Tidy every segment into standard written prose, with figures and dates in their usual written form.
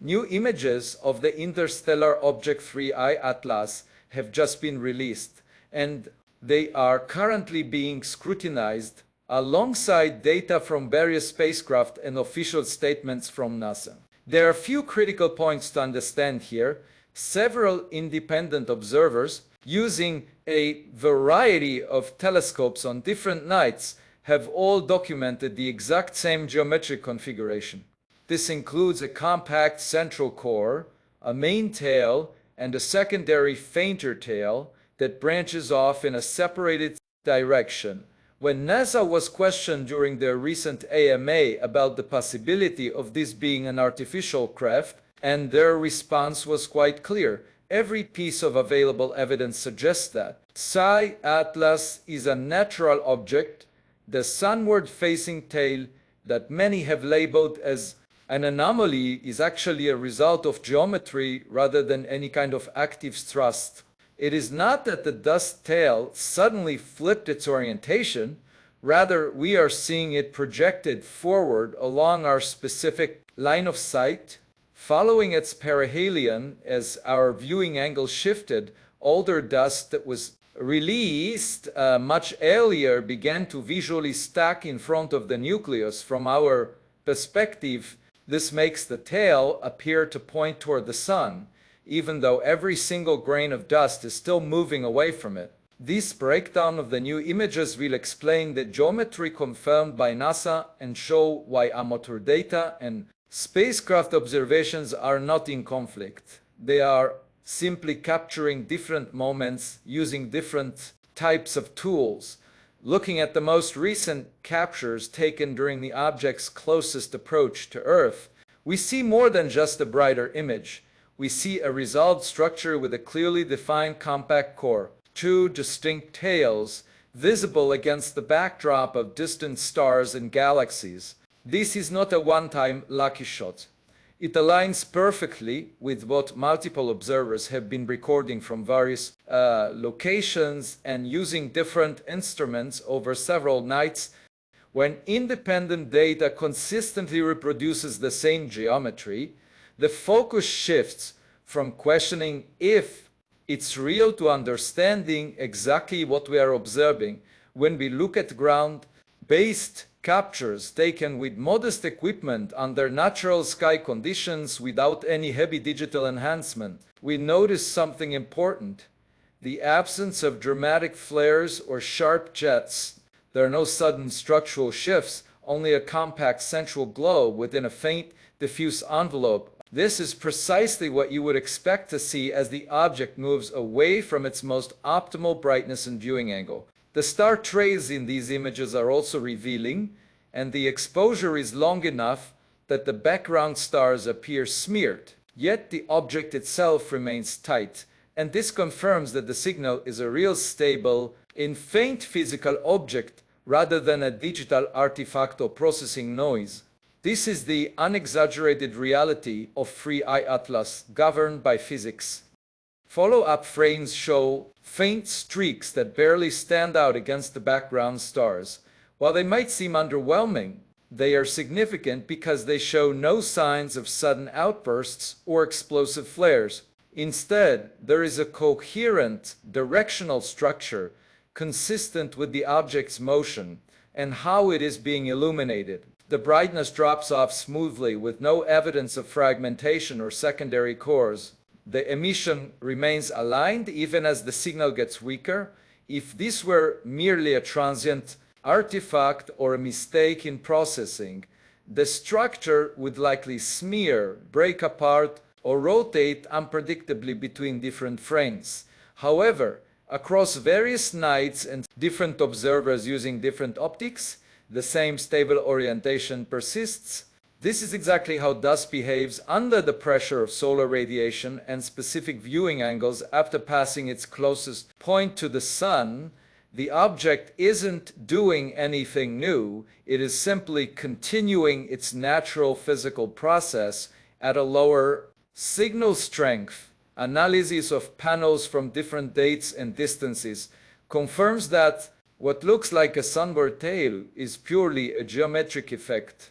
New images of the interstellar object 3I Atlas have just been released, and they are currently being scrutinized alongside data from various spacecraft and official statements from NASA. There are a few critical points to understand here. Several independent observers, using a variety of telescopes on different nights, have all documented the exact same geometric configuration. This includes a compact central core, a main tail, and a secondary fainter tail that branches off in a separated direction. When NASA was questioned during their recent AMA about the possibility of this being an artificial craft, and their response was quite clear. Every piece of available evidence suggests that. Psi Atlas is a natural object. The sunward-facing tail that many have labeled as an anomaly is actually a result of geometry rather than any kind of active thrust. It is not that the dust tail suddenly flipped its orientation. Rather, we are seeing it projected forward along our specific line of sight. Following its perihelion, as our viewing angle shifted, older dust that was released much earlier began to visually stack in front of the nucleus. From our perspective, this makes the tail appear to point toward the sun, even though every single grain of dust is still moving away from it. This breakdown of the new images will explain the geometry confirmed by NASA and show why amateur data and spacecraft observations are not in conflict. They are simply capturing different moments using different types of tools. Looking at the most recent captures taken during the object's closest approach to Earth, we see more than just a brighter image. We see a resolved structure with a clearly defined compact core, two distinct tails, visible against the backdrop of distant stars and galaxies. This is not a one-time lucky shot. It aligns perfectly with what multiple observers have been recording from various locations and using different instruments over several nights. When independent data consistently reproduces the same geometry, the focus shifts from questioning if it's real to understanding exactly what we are observing. When we look at ground-based captures taken with modest equipment under natural sky conditions without any heavy digital enhancement, we notice something important: the absence of dramatic flares or sharp jets. There are no sudden structural shifts, only a compact central glow within a faint, diffuse envelope. This is precisely what you would expect to see as the object moves away from its most optimal brightness and viewing angle. The star trails in these images are also revealing, and the exposure is long enough that the background stars appear smeared. Yet the object itself remains tight, and this confirms that the signal is a real stable, faint physical object rather than a digital artifact or processing noise. This is the unexaggerated reality of 3I Atlas, governed by physics. Follow-up frames show faint streaks that barely stand out against the background stars. While they might seem underwhelming, they are significant because they show no signs of sudden outbursts or explosive flares. Instead, there is a coherent, directional structure consistent with the object's motion and how it is being illuminated. The brightness drops off smoothly with no evidence of fragmentation or secondary cores. The emission remains aligned even as the signal gets weaker. If this were merely a transient artifact or a mistake in processing, the structure would likely smear, break apart, or rotate unpredictably between different frames. However, across various nights and different observers using different optics, the same stable orientation persists. This is exactly how dust behaves under the pressure of solar radiation and specific viewing angles after passing its closest point to the sun. The object isn't doing anything new, it is simply continuing its natural physical process at a lower signal strength. Analysis of panels from different dates and distances confirms that what looks like a sunward tail is purely a geometric effect.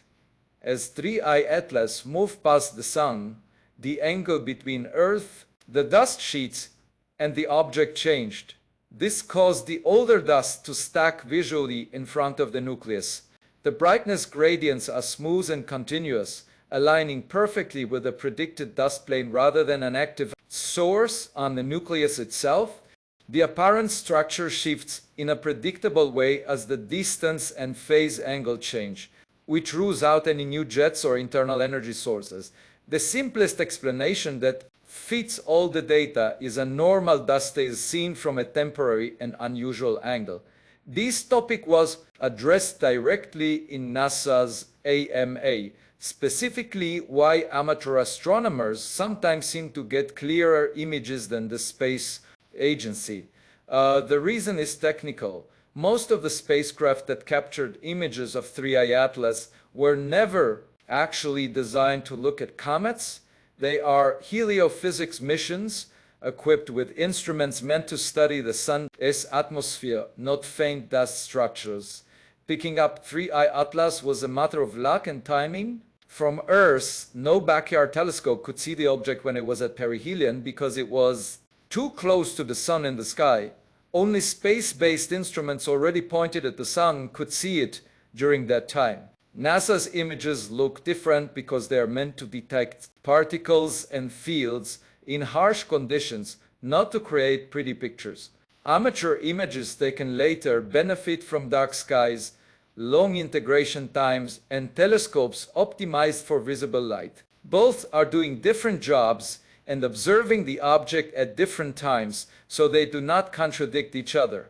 As 3I Atlas moved past the sun, the angle between Earth, the dust sheets, and the object changed. This caused the older dust to stack visually in front of the nucleus. The brightness gradients are smooth and continuous, aligning perfectly with the predicted dust plane rather than an active source on the nucleus itself. The apparent structure shifts in a predictable way as the distance and phase angle change, which rules out any new jets or internal energy sources. The simplest explanation that fits all the data is a normal dust is seen from a temporary and unusual angle. This topic was addressed directly in NASA's AMA, specifically why amateur astronomers sometimes seem to get clearer images than the space agency. The reason is technical. Most of the spacecraft that captured images of 3I Atlas were never actually designed to look at comets. They are heliophysics missions equipped with instruments meant to study the sun's atmosphere, not faint dust structures. Picking up 3I Atlas was a matter of luck and timing. From Earth, no backyard telescope could see the object when it was at perihelion because it was too close to the sun in the sky. Only space-based instruments already pointed at the sun could see it during that time. NASA's images look different because they are meant to detect particles and fields in harsh conditions, not to create pretty pictures. Amateur images taken later benefit from dark skies, long integration times, and telescopes optimized for visible light. Both are doing different jobs and observing the object at different times, so they do not contradict each other.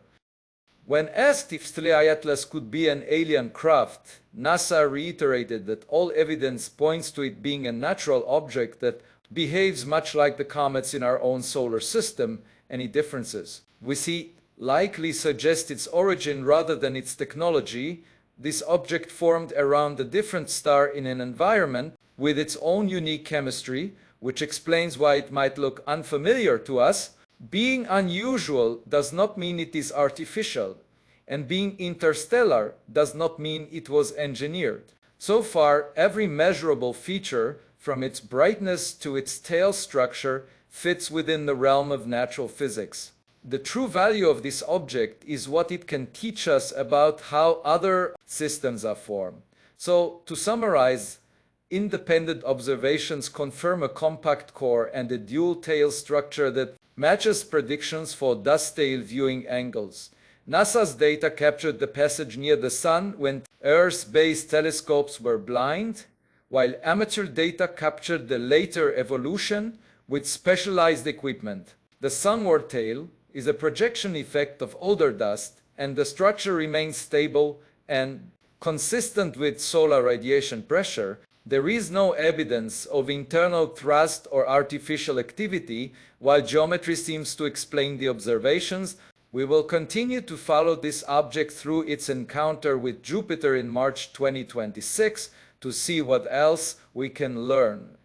When asked if 3I Atlas could be an alien craft, NASA reiterated that all evidence points to it being a natural object that behaves much like the comets in our own solar system. Any differences we see likely suggest its origin rather than its technology. This object formed around a different star in an environment with its own unique chemistry, which explains why it might look unfamiliar to us. Being unusual does not mean it is artificial, and being interstellar does not mean it was engineered. So far, every measurable feature, from its brightness to its tail structure, fits within the realm of natural physics. The true value of this object is what it can teach us about how other systems are formed. So, to summarize, independent observations confirm a compact core and a dual tail structure that matches predictions for dust tail viewing angles. NASA's data captured the passage near the Sun when Earth-based telescopes were blind, while amateur data captured the later evolution with specialized equipment. The sunward tail is a projection effect of older dust, and the structure remains stable and consistent with solar radiation pressure. There is no evidence of internal thrust or artificial activity, while geometry seems to explain the observations. We will continue to follow this object through its encounter with Jupiter in March 2026 to see what else we can learn.